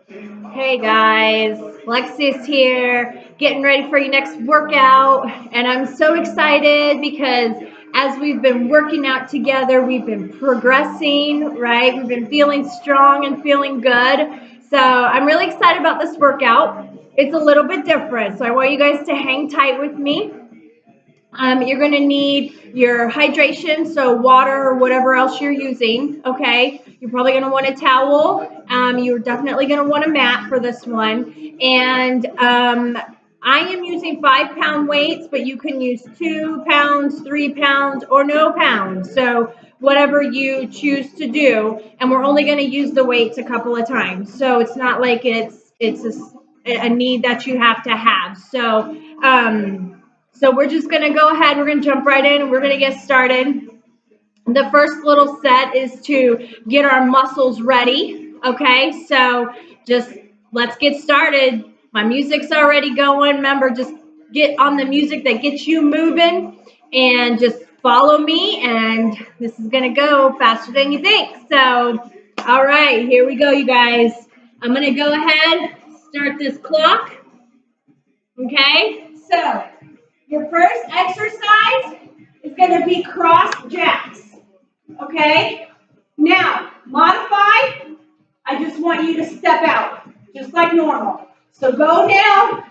Hey guys, Lexi's here, getting ready for your next workout. And I'm so excited because as we've been working out together, we've been progressing, right? We've been feeling strong and feeling good. So I'm really excited about this workout. It's a little bit different. So I want you guys to hang tight with me. You're going to need your hydration, so water or whatever else you're using, okay? You're probably going to want a towel. You're definitely going to want a mat for this one. And I am using 5 pound weights, but you can use 2 pounds, 3 pounds, or no pounds. So whatever you choose to do. And we're only going to use the weights a couple of times. So it's not like it's a need that you have to have. So we're just going to go ahead. We're going to jump right in and we're going to get started. The first little set is to get our muscles ready. Okay, so just let's get started. My music's already going. Remember, just get on the music that gets you moving and just follow me. And this is going to go faster than you think. So, all right, here we go, you guys. I'm going to go ahead, start this clock. Okay, so your first exercise is going to be cross jacks. Okay? Now, modify, I just want you to step out, just like normal. So go down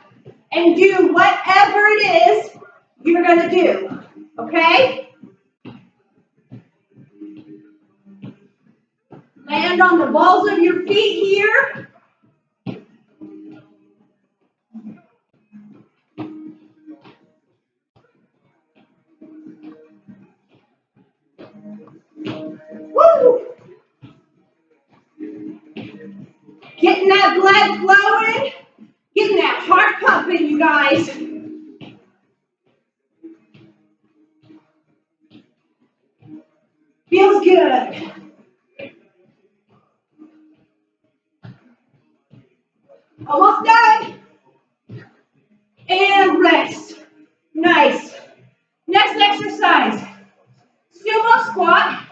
and do whatever it is you're going to do. Okay? Land on the balls of your feet here. Woo! Getting that blood flowing, getting that heart pumping, you guys. Feels good. Almost done. And rest. Nice. Next exercise. Sumo squat.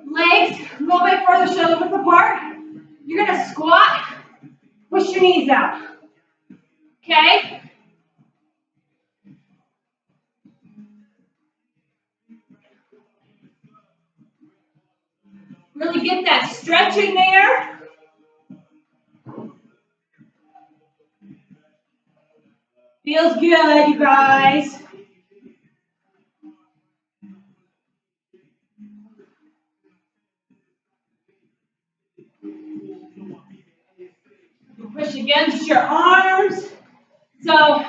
Legs a little bit further shoulder width apart. You're going to squat. Push your knees out. Okay? Really get that stretch in there. Feels good, you guys. Push against your arms. So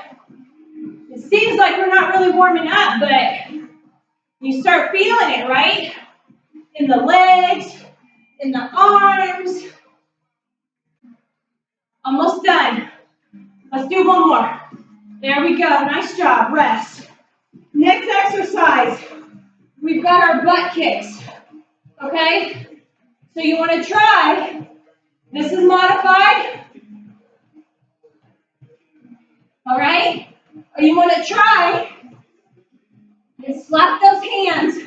it seems like we're not really warming up, but you start feeling it, right? In the legs, in the arms. Almost done. Let's do one more. There we go. Nice job. Rest. Next exercise. We've got our butt kicks. Okay? So you want to try. This is modified. All right? Or you want to try and slap those hands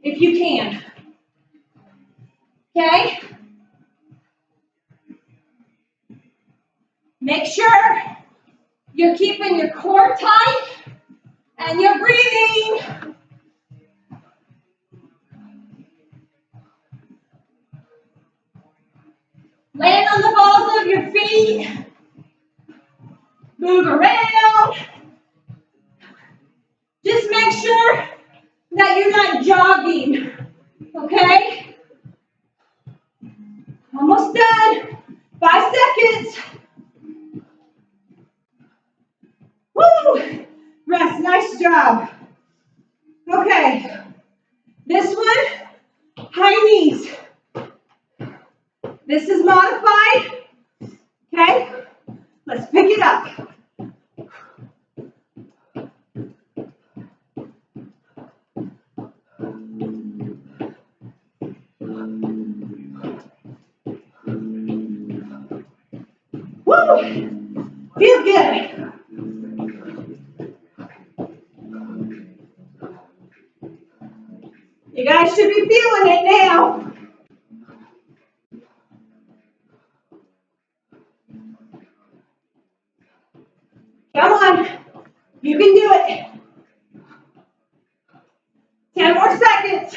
if you can. Okay? Make sure you're keeping your core tight and you're breathing. Land on the balls of your feet. Move around. Just make sure that you're not jogging. Okay? Almost done. 5 seconds. Woo! Rest. Nice job. Okay. This one, high knees. This is modified. Okay? Let's pick it up. Woo! Feel good. You guys should be feeling it now. You can do it. 10 more seconds.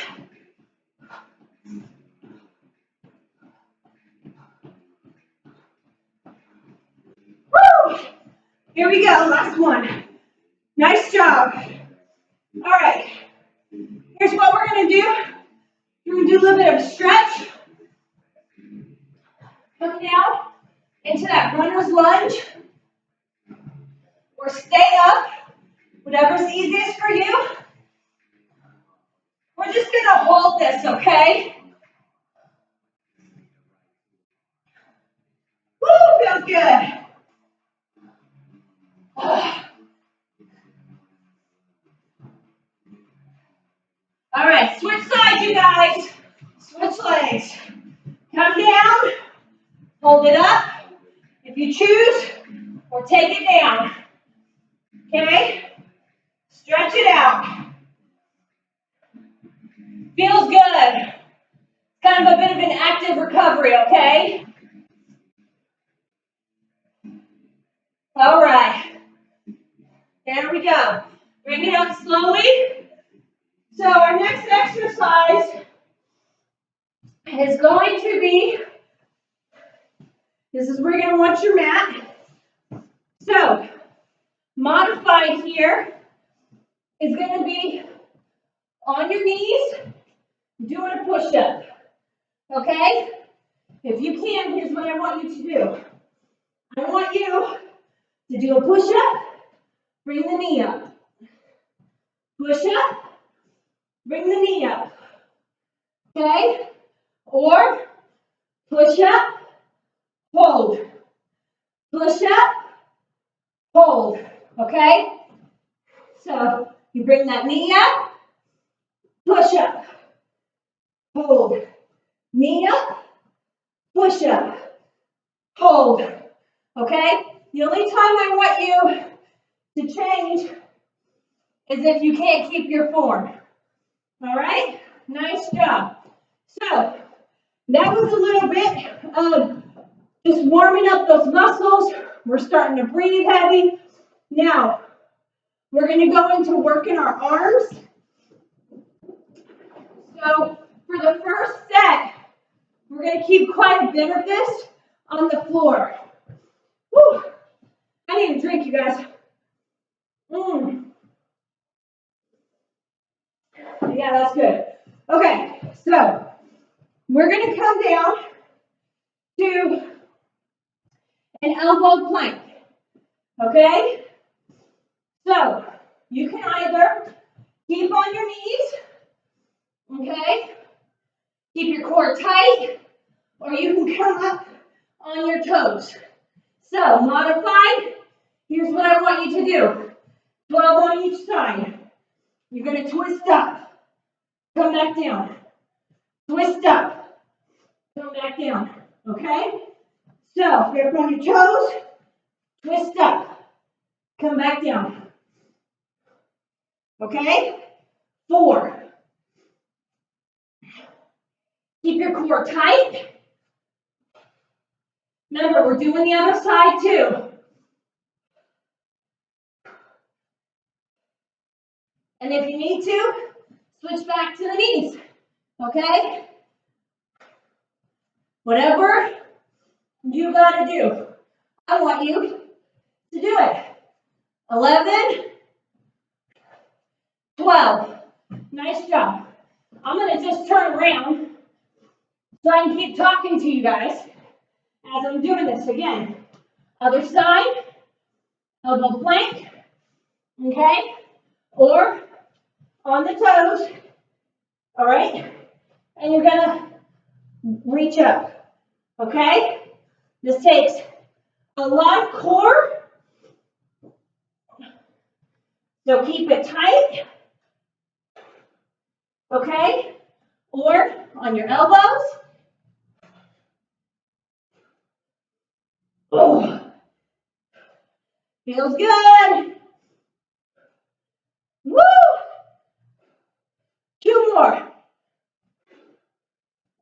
Woo! Here we go, last one. Nice job. All right, here's what we're gonna do. We're gonna do a little bit of a stretch. Come down into that runner's lunge. Or stay up, whatever's easiest for you. We're just gonna hold this, okay? Woo, feels good. All right, switch sides, you guys. Switch legs. Come down, hold it up if you choose, or take it down. Okay? Stretch it out. Feels good. Kind of a bit of an active recovery, okay? All right. There we go. Bring it up slowly. So our next exercise is going to be, this is where you're going to want your mat. So, modified here is going to be on your knees, doing a push-up. Okay? If you can, here's what I want you to do. I want you to do a push-up, bring the knee up. Push-up, bring the knee up. Okay? Or push-up, hold. Push-up, hold. Okay? So you bring that knee up, push-up, hold. Knee up, push-up, hold. Okay? The only time I want you to change is if you can't keep your form. All right? Nice job. So that was a little bit of just warming up those muscles. We're starting to breathe heavy. Now, we're going to go into working our arms. So for the first set, we're going to keep quite a bit of this on the floor. Whew. I need a drink, you guys. Yeah, that's good. Okay, so we're going to come down to an elbow plank. Okay? So you can either keep on your knees, okay? Keep your core tight, or you can come up on your toes. So modified, here's what I want you to do. 12 on each side. You're going to twist up, come back down. Twist up, come back down, okay? So, grip on your toes, twist up, come back down. Okay? 4. Keep your core tight. Remember, we're doing the other side too. And if you need to, switch back to the knees. Okay? Whatever you gotta do. I want you to do it. 11, 12. Nice job. I'm gonna just turn around so I can keep talking to you guys as I'm doing this again. Other side, elbow plank, okay? Or on the toes, all right? And you're gonna reach up, okay? This takes a lot of core, so keep it tight, okay? Or on your elbows. Oh, feels good. Woo! 2 more.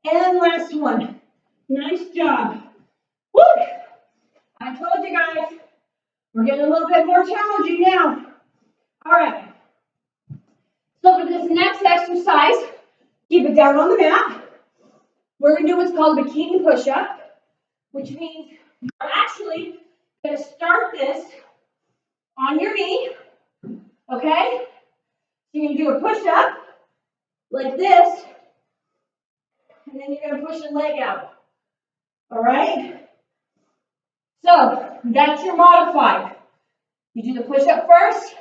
And last one. Nice job. Woo! I told you guys, we're getting a little bit more challenging now. All right. So for this next exercise, keep it down on the mat. We're going to do what's called a bikini push-up, which means you're actually going to start this on your knee, okay? So you're going to do a push-up like this, and then you're going to push your leg out, all right? So that's your modified. You do the push-up first,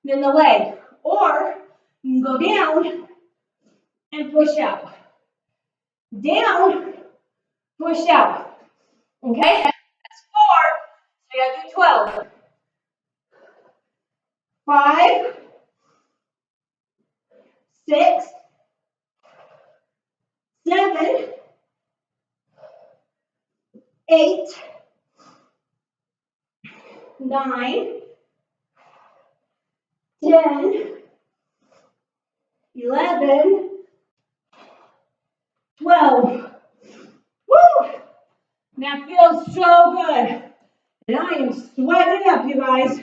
then the leg, or you can go down and push out. Down, push out, okay? That's 4, so you gotta do 12. 5, 6, 7, 8, 9, 10, 11, 12. Woo! That feels so good. And I am sweating up, you guys.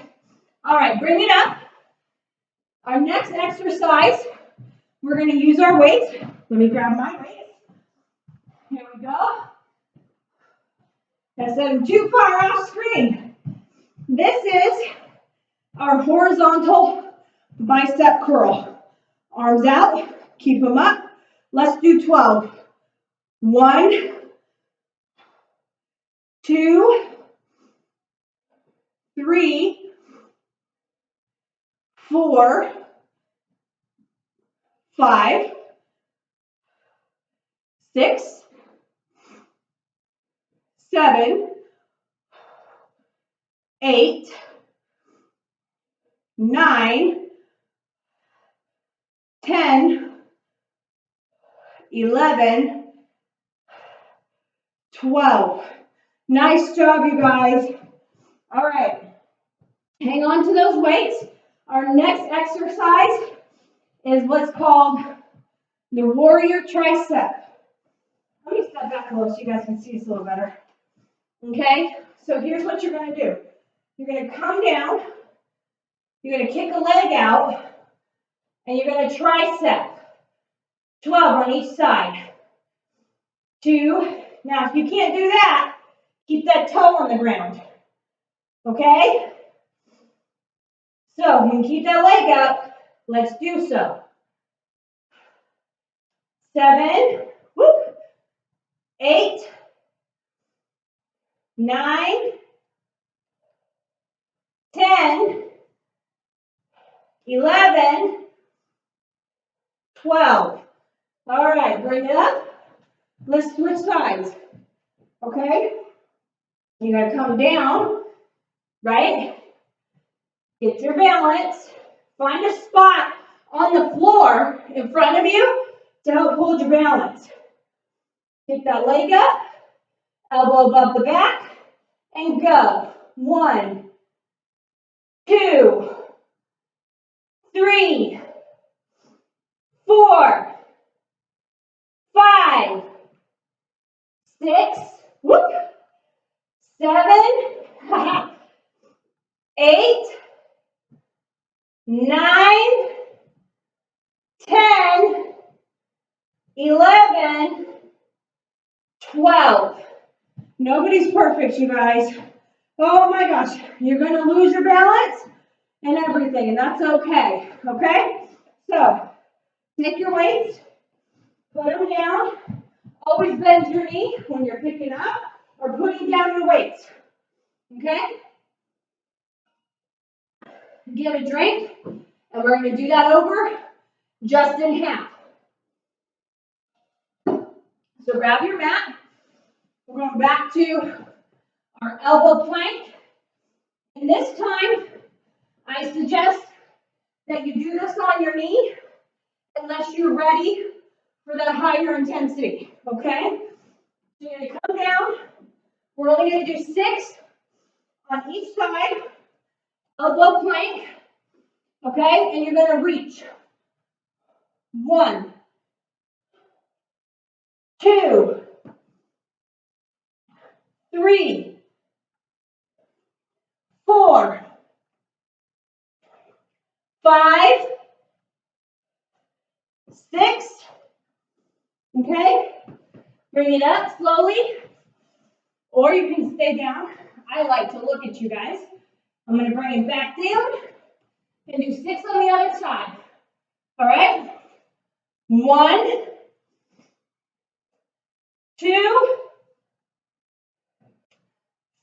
All right, bring it up. Our next exercise, we're going to use our weights. Let me grab my weights. Here we go. That's them too far off screen. This is our horizontal bicep curl. Arms out, keep them up. Let's do 12. 1, 2, 3, 4, 5, 6, 7, 8, 9, 10, 11, 12. Nice job, you guys. All right. Hang on to those weights. Our next exercise is what's called the warrior tricep. Let me step back a little so you guys can see this a little better. Okay? So here's what you're going to do. You're going to come down. You're going to kick a leg out. And you're going to tricep. 12 on each side. 2. Now, if you can't do that, keep that toe on the ground. Okay? So, you can keep that leg up. Let's do so. 7, whoop, 8, 9, 10, 11, 12. All right, bring it up. Let's switch sides. Okay? You're going to come down, right? Get your balance. Find a spot on the floor in front of you to help hold your balance. Kick that leg up, elbow above the back, and go. 1, 2, 3, 4, 5, 6, whoop, 7, 8, 9, 10, 11, 12. Nobody's perfect, you guys. Oh my gosh, you're going to lose your balance and everything, and that's okay, okay? So, take your weights, put them down. Always bend your knee when you're picking up or putting down your weights, okay? Get a drink, and we're going to do that over just in half. So grab your mat. We're going back to our elbow plank. And this time, I suggest that you do this on your knee unless you're ready for that higher intensity, okay? So you're going to come down. We're only going to do 6 on each side, elbow plank, okay? And you're going to reach. 1, 2, 3, 4, 5, 6, okay? Bring it up slowly, or you can stay down. I like to look at you guys. I'm gonna bring it back down and do 6 on the other side. All right? 1, 2,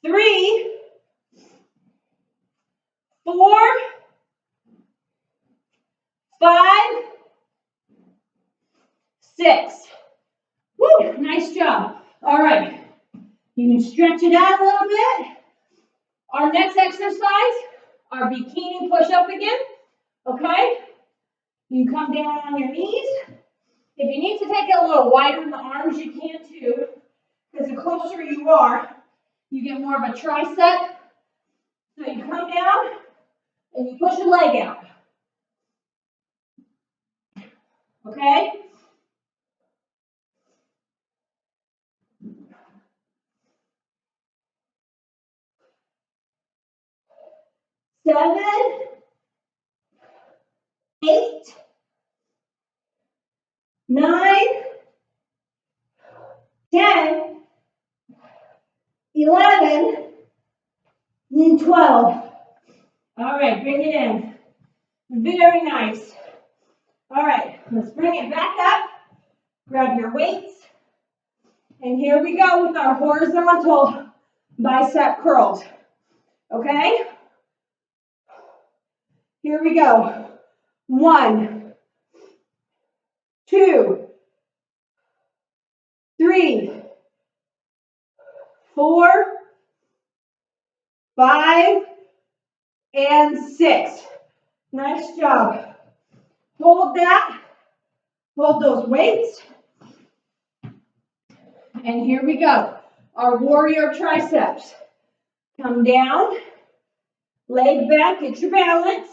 3, 4, 5, 6. Woo, nice job. All right, you can stretch it out a little bit. Our next exercise, our bikini push-up again, okay? You can come down on your knees. If you need to take it a little wider in the arms, you can too, because the closer you are, you get more of a tricep. So you come down and you push a leg out, okay? Seven, 8, 9, 10, 11, and 12. All right, bring it in. Very nice. All right, let's bring it back up. Grab your weights. And here we go with our horizontal bicep curls. Okay? Here we go. 1, 2, 3, 4, 5, and 6. Nice job. Hold that. Hold those weights. And here we go. Our warrior triceps. Come down. Leg back. Get your balance.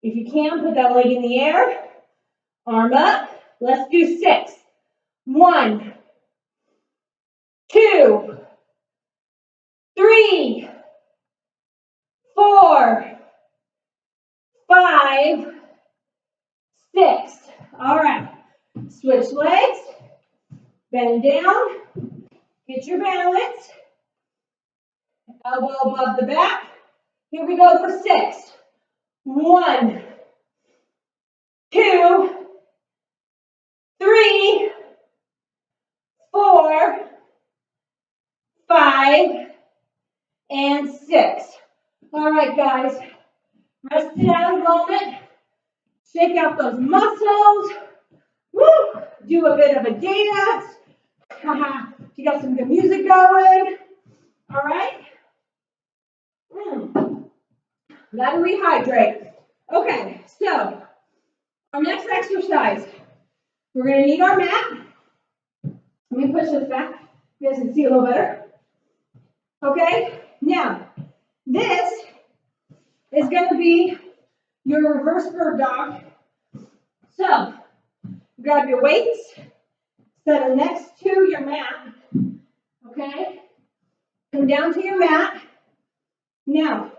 If you can, put that leg in the air. Arm up. Let's do 6. 1, 2, 3, 4, 5, 6. All right. Switch legs. Bend down. Get your balance. Elbow above the back. Here we go for 6. 1, 2, 3, 4, 5, and 6. All right, guys. Rest it out a moment. Shake out those muscles. Woo! Do a bit of a dance. You got some good music going. All right. Gotta rehydrate. Okay, so our next exercise, we're gonna need our mat. Let me push this back. You guys can see a little better. Okay, now this is gonna be your reverse bird dog. So grab your weights, set them next to your mat. Okay, come down to your mat. Now,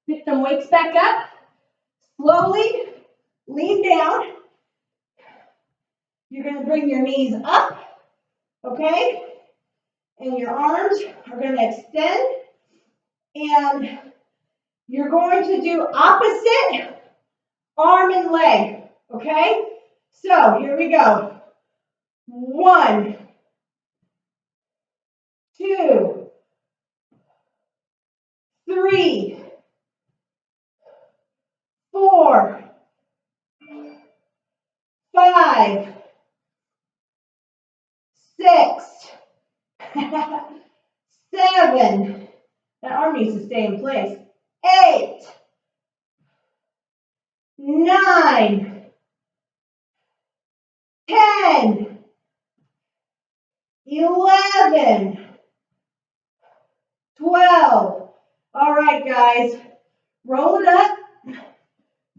pick them weights back up. Slowly lean down. You're going to bring your knees up, okay? And your arms are going to extend. And you're going to do opposite arm and leg, okay? So here we go. 1, 2, 3, 4, 5, 6, 7. That arm needs to stay in place. 8, 9, 10, 11, 12. All right, guys. Roll it up.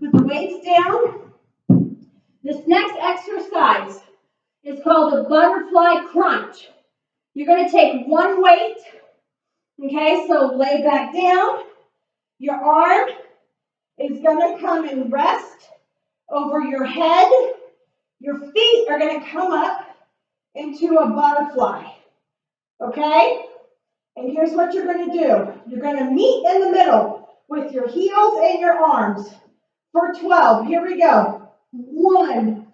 Put the weights down. This next exercise is called a butterfly crunch. You're going to take one weight. Okay, so lay back down. Your arm is gonna come and rest over your head. Your feet are gonna come up into a butterfly, okay? And here's what you're gonna do. You're gonna meet in the middle with your heels and your arms for 12. Here we go. 1,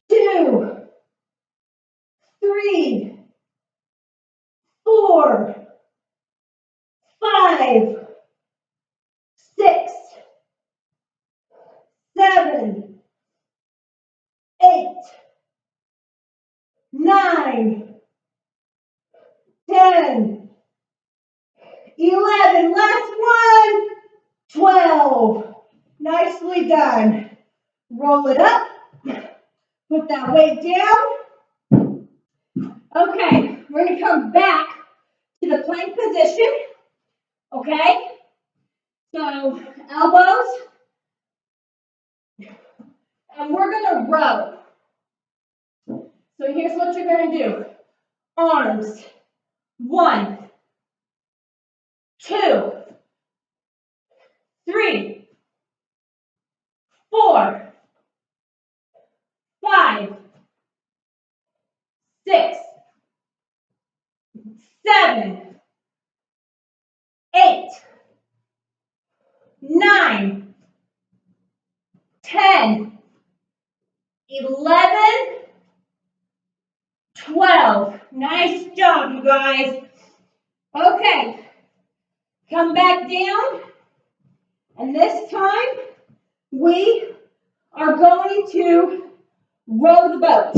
2, 3, 4, 5, 6, 7, 8, 9, 10, 11, last one, 12. Nicely done. Roll it up, put that weight down. Okay, we're gonna come back to the plank position, okay? So elbows, and we're gonna row. So here's what you're gonna do. Arms, 1, 2, 3, 4, 5, 6, 7, 8, 9, 10, 11, 12. Nice job, you guys. Okay, come back down, and this time we are going to row the boat,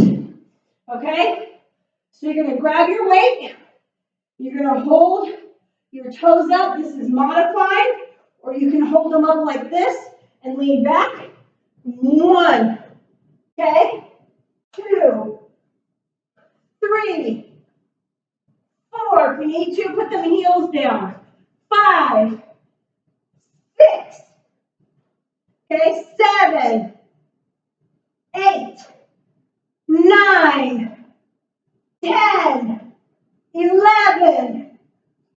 okay? So you're gonna grab your weight, you're gonna hold your toes up. This is modified, or you can hold them up like this and lean back. 1, okay? 2, 3, 4. If you need to, put them heels down. 5, 6, okay? 7, 8, 9, 10, 11,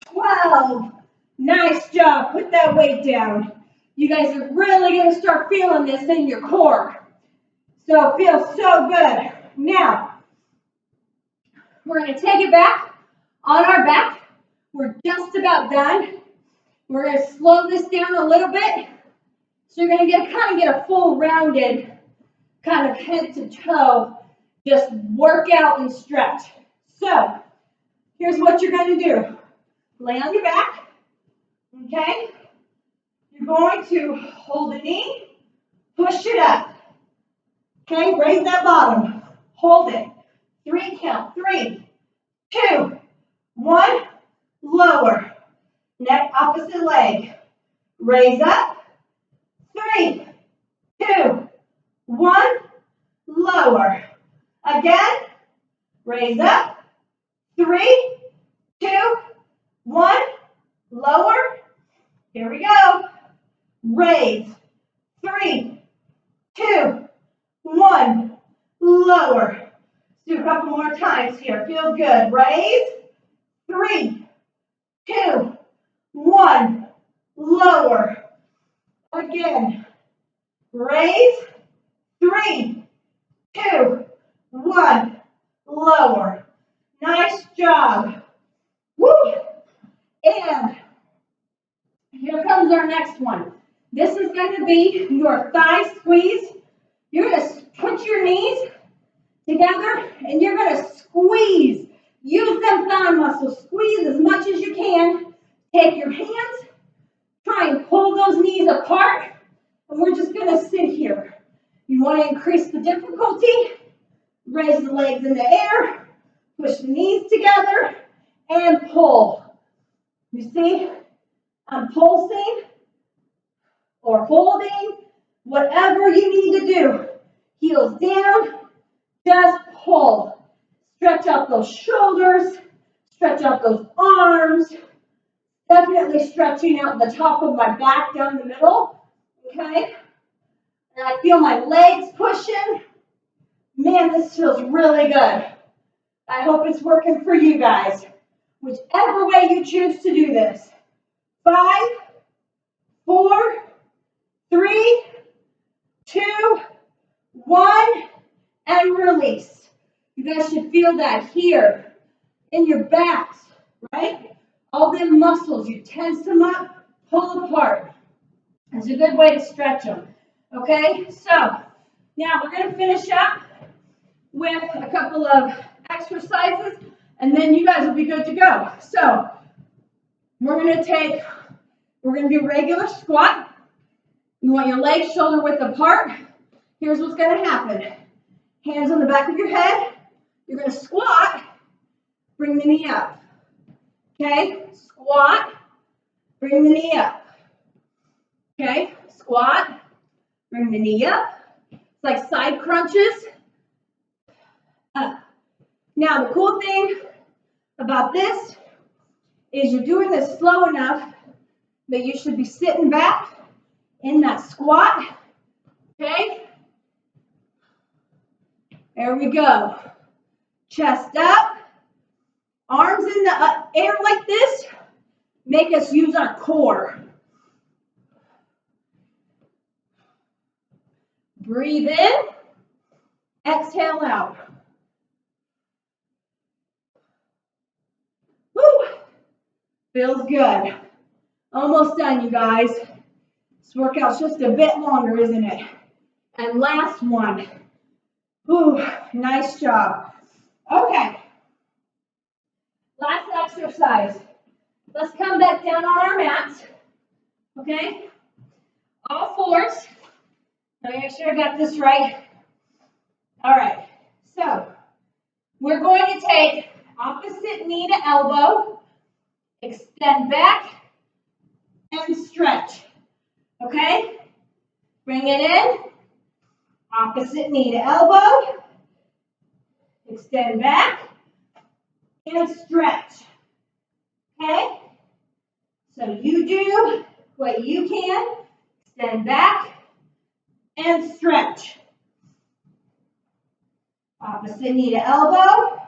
12. Nice job. Put that weight down. You guys are really going to start feeling this in your core. So it feels so good. Now, we're going to take it back on our back. We're just about done. We're going to slow this down a little bit. So you're going to kind of get a full rounded kind of head to toe, just work out and stretch. So here's what you're going to do. Lay on your back, okay? You're going to hold the knee, push it up, okay? Raise that bottom, hold it. 3 count, 3, 2, 1, lower. Next, opposite leg. Raise up, 3, 2, 1, lower. Again, raise up, 3, 2, 1, lower. Here we go. Raise, 3, 2, 1, lower. Do a couple more times here. Feels good. Raise, 3, 2, 1, lower. Again. Raise, 3, 2, 1, lower. Nice job. Woo! And here comes our next one. This is going to be your thigh squeeze. You're going to put your knees together and you're going to squeeze. Use them thigh muscles. Squeeze as much as you can. Take your hands, try and pull those knees apart, and we're just going to sit here. You want to increase the difficulty, raise the legs in the air, push the knees together, and pull. You see, I'm pulsing or holding, whatever you need to do. Heels down, just pull. Stretch out those shoulders, stretch out those arms. Definitely stretching out the top of my back down the middle, okay? And I feel my legs pushing. Man, this feels really good. I hope it's working for you guys. Whichever way you choose to do this. 5, 4, 3, 2, 1, and release. You guys should feel that here in your backs, right? All them muscles, you tense them up, pull apart. It's a good way to stretch them. Okay, so now we're going to finish up with a couple of exercises, and then you guys will be good to go. So we're going to do regular squat. You want your legs shoulder width apart. Here's what's going to happen. Hands on the back of your head. You're going to squat, bring the knee up. Okay, squat, bring the knee up. Okay, squat, bring the knee up. It's like side crunches. Up. Now, the cool thing about this is you're doing this slow enough that you should be sitting back in that squat. Okay? There we go. Chest up. Arms in the air like this. Make us use our core. Breathe in. Exhale out. Woo! Feels good. Almost done, you guys. This workout's just a bit longer, isn't it? And last one. Whew, nice job. Okay. Last exercise. Let's come back down on our mats. Okay? All fours. Let me make sure I got this right. All right. So, we're going to take opposite knee to elbow, extend back, and stretch. Okay? Bring it in. Opposite knee to elbow. Extend back. And stretch. Okay? So you do what you can. Extend back. And stretch. Opposite knee to elbow.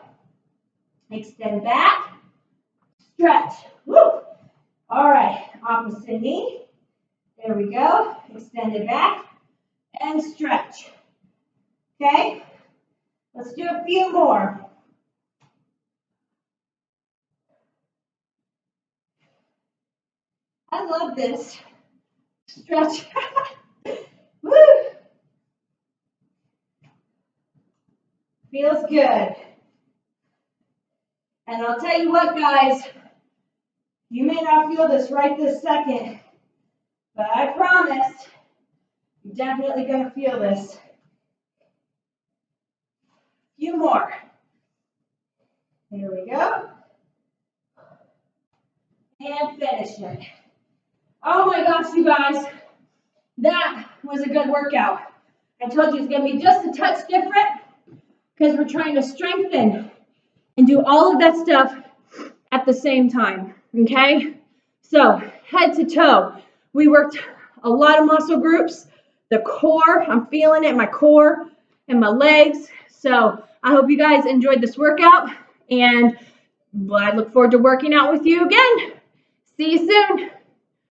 Extend back. Stretch. Woo! All right. Opposite knee. There we go. Extend it back. And stretch. Okay? Let's do a few more. I love this. Stretch. Woo! Feels good. And I'll tell you what, guys, you may not feel this right this second, but I promise you're definitely going to feel this. A few more. There we go. And finish it. Oh my gosh, you guys, that was a good workout. I told you it's going to be just a touch different because we're trying to strengthen and do all of that stuff at the same time, okay? So, head to toe. We worked a lot of muscle groups. The core, I'm feeling it, my core and my legs. So, I hope you guys enjoyed this workout, and I look forward to working out with you again. See you soon.